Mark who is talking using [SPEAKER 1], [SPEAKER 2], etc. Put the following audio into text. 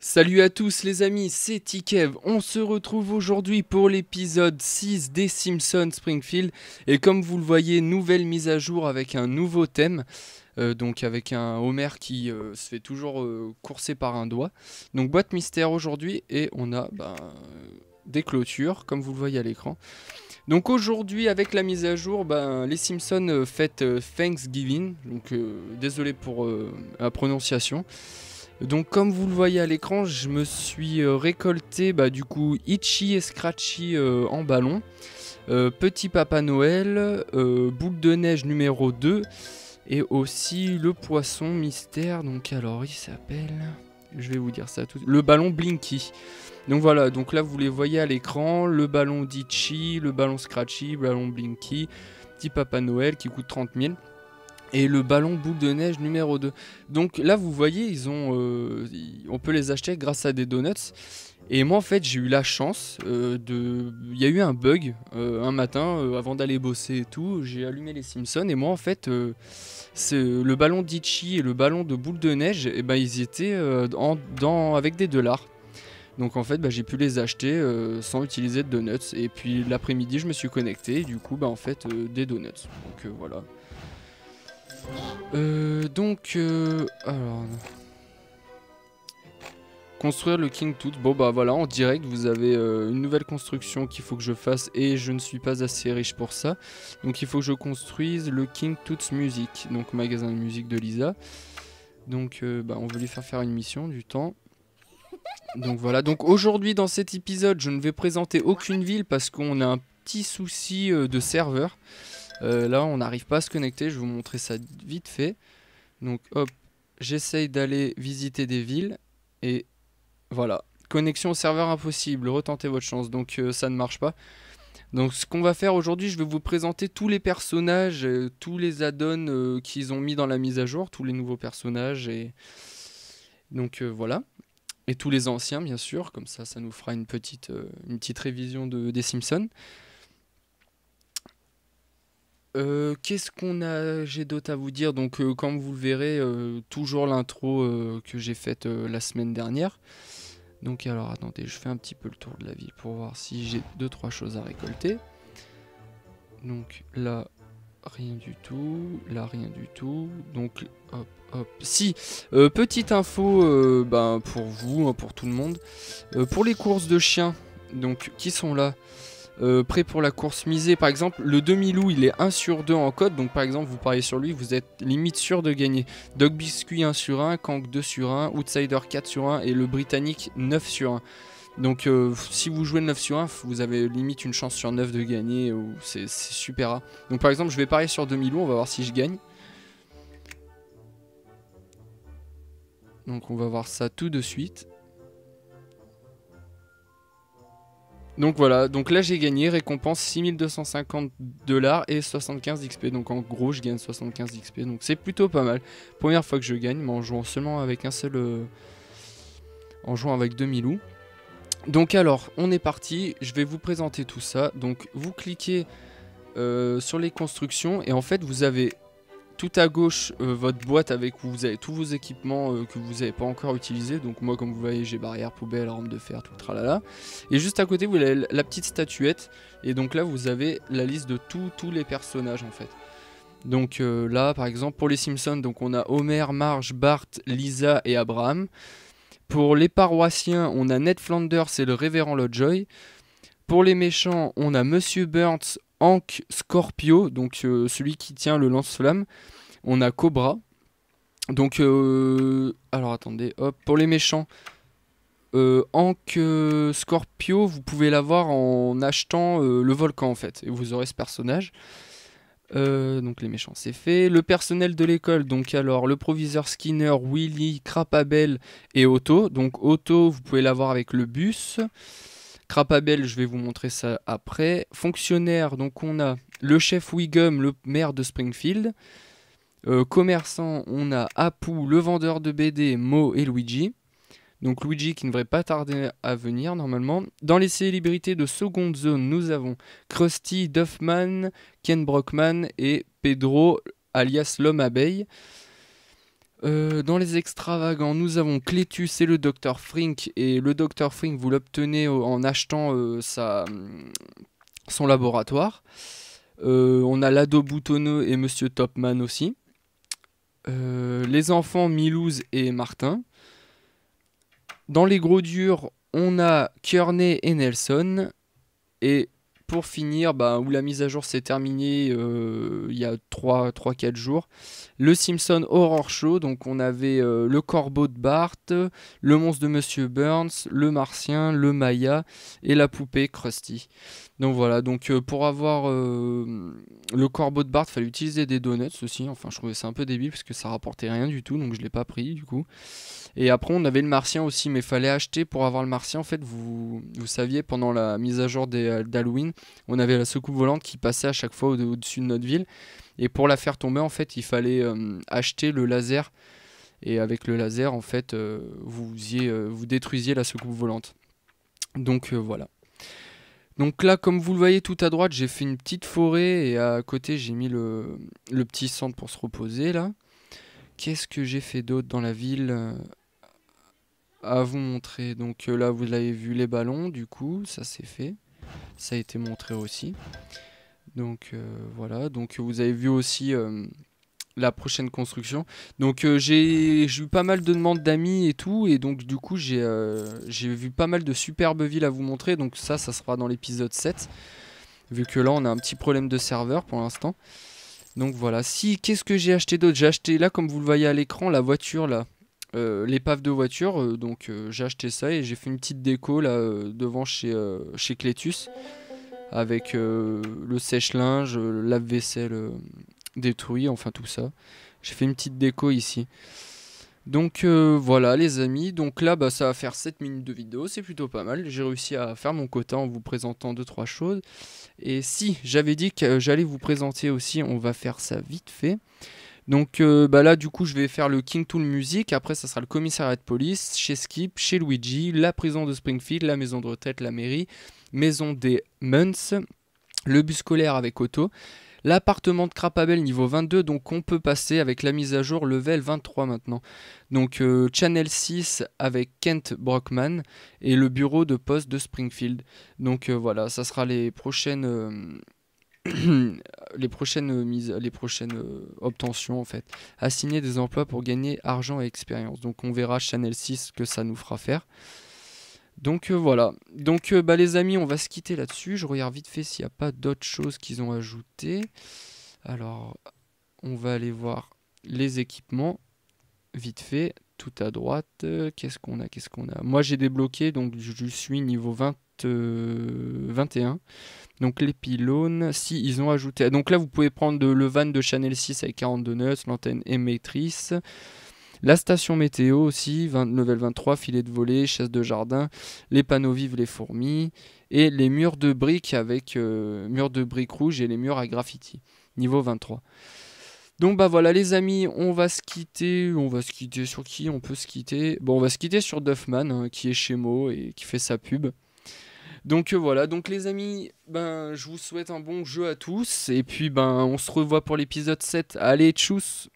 [SPEAKER 1] Salut à tous les amis, c'est Tikev. On se retrouve aujourd'hui pour l'épisode 6 des Simpsons Springfield. Et comme vous le voyez, nouvelle mise à jour avec un nouveau thème. Donc avec un Homer qui se fait toujours courser par un doigt. Donc boîte mystère aujourd'hui et on a des clôtures comme vous le voyez à l'écran. Donc aujourd'hui avec la mise à jour, les Simpsons fêtent Thanksgiving. Donc désolé pour la prononciation. Donc comme vous le voyez à l'écran, je me suis récolté du coup Itchy et Scratchy en ballon, Petit Papa Noël, Boule de neige numéro 2 et aussi le poisson mystère. Donc alors il s'appelle, je vais vous dire ça tout, le ballon Blinky. Donc voilà, donc là vous les voyez à l'écran, le ballon d'Itchy, le ballon Scratchy, le ballon Blinky, Petit Papa Noël qui coûte 30 000. Et le ballon boule de neige numéro 2. Donc là, vous voyez, on peut les acheter grâce à des donuts. Et moi, en fait, j'ai eu la chance Il y a eu un bug un matin, avant d'aller bosser et tout. J'ai allumé les Simpsons. Et moi, en fait, le ballon d'Itchy et le ballon de boule de neige, ils étaient avec des dollars. Donc en fait, j'ai pu les acheter sans utiliser de donuts. Et puis l'après-midi, je me suis connecté. Et du coup, des donuts. Donc voilà. Alors... Construire le King Tut. Bon voilà, en direct vous avez une nouvelle construction qu'il faut que je fasse et je ne suis pas assez riche pour ça. Donc il faut que je construise le King Tut's Music, donc magasin de musique de Lisa. Donc on veut lui faire une mission du temps. Donc voilà, donc aujourd'hui dans cet épisode je ne vais présenter aucune ville parce qu'on a un petit souci de serveur. Là on n'arrive pas à se connecter, je vais vous montrer ça vite fait. Donc hop, j'essaye d'aller visiter des villes et voilà. Connexion au serveur impossible, retentez votre chance, donc ça ne marche pas. Donc ce qu'on va faire aujourd'hui, je vais vous présenter tous les personnages, tous les add-ons qu'ils ont mis dans la mise à jour, tous les nouveaux personnages et donc voilà. Et tous les anciens bien sûr, comme ça nous fera une petite révision des Simpsons. Qu'est-ce qu'on a, j'ai d'autre à vous dire. Donc comme vous le verrez, toujours l'intro que j'ai faite la semaine dernière. Donc alors attendez, je fais un petit peu le tour de la ville pour voir si j'ai 2-3 choses à récolter. Donc là, rien du tout, là rien du tout. Donc hop hop. Si, petite info pour vous, pour tout le monde. Pour les courses de chiens, donc qui sont là prêt pour la course misée, par exemple le demi-loup il est 1 sur 2 en code, donc par exemple vous pariez sur lui, vous êtes limite sûr de gagner. Dog Biscuit 1 sur 1, Kank 2 sur 1, Outsider 4 sur 1 et le Britannique 9 sur 1. Donc si vous jouez le 9 sur 1, vous avez limite une chance sur 9 de gagner, c'est super rare. Donc par exemple je vais parier sur demi-loup, on va voir si je gagne. Donc on va voir ça tout de suite. Donc voilà, donc là j'ai gagné, récompense 6250 $ et 75 XP, donc en gros je gagne 75 XP, donc c'est plutôt pas mal. Première fois que je gagne, mais en jouant seulement avec un seul... en jouant avec demi-loup. Donc alors, on est parti, je vais vous présenter tout ça. Donc vous cliquez sur les constructions et en fait vous avez tout à gauche votre boîte avec où vous avez tous vos équipements que vous n'avez pas encore utilisés. Donc moi comme vous voyez j'ai barrière, poubelle, rampe de fer, tout le tralala. Et juste à côté vous avez la petite statuette. Et donc là vous avez la liste de tous les personnages en fait. Donc là par exemple pour les Simpsons, donc on a Homer, Marge, Bart, Lisa et Abraham. Pour les paroissiens on a Ned Flanders et le révérend Lovejoy. Pour les méchants on a Monsieur Burns, Hank, Scorpio, donc celui qui tient le lance-flamme. On a Cobra. Donc, alors attendez, hop. Pour les méchants, Hank, Scorpio, vous pouvez l'avoir en achetant le volcan en fait. Et vous aurez ce personnage. Donc les méchants c'est fait. Le personnel de l'école, donc alors le proviseur Skinner, Willy, Crapabel et Otto. Donc Otto, vous pouvez l'avoir avec le bus. Crapabel, je vais vous montrer ça après. Fonctionnaire, donc on a le chef Wiggum, le maire de Springfield. Commerçant, on a Apu, le vendeur de BD, Mo et Luigi. Donc Luigi qui ne devrait pas tarder à venir normalement. Dans les célébrités de seconde zone, nous avons Krusty, Duffman, Ken Brockman et Pedro alias l'homme abeille. Dans les extravagants, nous avons Clétus et le Dr Frink. Et le Dr Frink, vous l'obtenez en achetant son laboratoire. On a l'ado boutonneux et Monsieur Topman aussi. Les enfants Milouz et Martin. Dans les gros durs, on a Kearney et Nelson. Et pour finir, où la mise à jour s'est terminée il y a 3-4 jours, le Simpson Horror Show. Donc on avait le corbeau de Bart, le monstre de Monsieur Burns, le martien, le Maya et la poupée Krusty. Donc voilà, donc pour avoir le corbeau de Bart, il fallait utiliser des donuts aussi. Enfin, je trouvais ça un peu débile parce que ça rapportait rien du tout, donc je l'ai pas pris du coup. Et après, on avait le martien aussi, mais fallait acheter pour avoir le martien. En fait, vous saviez, pendant la mise à jour d'Halloween, on avait la soucoupe volante qui passait à chaque fois au-dessus de notre ville. Et pour la faire tomber, en fait, il fallait acheter le laser. Et avec le laser, en fait, vous détruisiez la soucoupe volante. Donc voilà. Donc là, comme vous le voyez tout à droite, j'ai fait une petite forêt et à côté, j'ai mis le petit centre pour se reposer là. Qu'est-ce que j'ai fait d'autre dans la ville à vous montrer? Donc là, vous l'avez vu, les ballons, du coup, ça c'est fait. Ça a été montré aussi. Donc voilà, donc vous avez vu aussi la prochaine construction. Donc j'ai eu pas mal de demandes d'amis et tout, et donc du coup j'ai vu pas mal de superbes villes à vous montrer. Donc ça sera dans l'épisode 7, vu que là on a un petit problème de serveur pour l'instant. Donc voilà, qu'est-ce que j'ai acheté d'autre? J'ai acheté là, comme vous le voyez à l'écran, la voiture là, l'épave de voiture. Donc j'ai acheté ça et j'ai fait une petite déco là devant chez Clétus, avec le sèche-linge, le lave-vaisselle détruit, enfin tout ça. J'ai fait une petite déco ici. Donc voilà les amis, donc là ça va faire 7 minutes de vidéo, c'est plutôt pas mal. J'ai réussi à faire mon quota en vous présentant 2-3 choses. Et si, j'avais dit que j'allais vous présenter aussi, on va faire ça vite fait. Donc là du coup je vais faire le King Tool Music, après ça sera le commissariat de police, chez Skip, chez Luigi, la prison de Springfield, la maison de retraite, la mairie, maison des Muns, le bus scolaire avec Otto, l'appartement de Crapabel niveau 22, donc on peut passer avec la mise à jour level 23 maintenant. Donc Channel 6 avec Kent Brockman et le bureau de poste de Springfield. Donc voilà, ça sera les prochaines les prochaines obtentions en fait. Assigner des emplois pour gagner argent et expérience. Donc on verra Channel 6 que ça nous fera faire. Donc voilà. Donc les amis, on va se quitter là-dessus. Je regarde vite fait s'il n'y a pas d'autres choses qu'ils ont ajoutées. Alors, on va aller voir les équipements. Vite fait, tout à droite. Qu'est-ce qu'on a? Moi, j'ai débloqué, donc je suis niveau 21. Donc les pylônes, si ils ont ajouté. Donc là, vous pouvez prendre le van de Channel 6 avec 42 nuts, l'antenne émettrice. La station météo aussi, level 23, filet de volée, chaise de jardin, les panneaux vives, les fourmis, et les murs de briques avec murs de briques rouges et les murs à graffiti, niveau 23. Donc voilà les amis, on va se quitter sur qui on peut se quitter? Bon, on va se quitter sur Duffman, qui est chez Mo et qui fait sa pub. Donc voilà, donc les amis, je vous souhaite un bon jeu à tous, et puis on se revoit pour l'épisode 7. Allez, tchuss!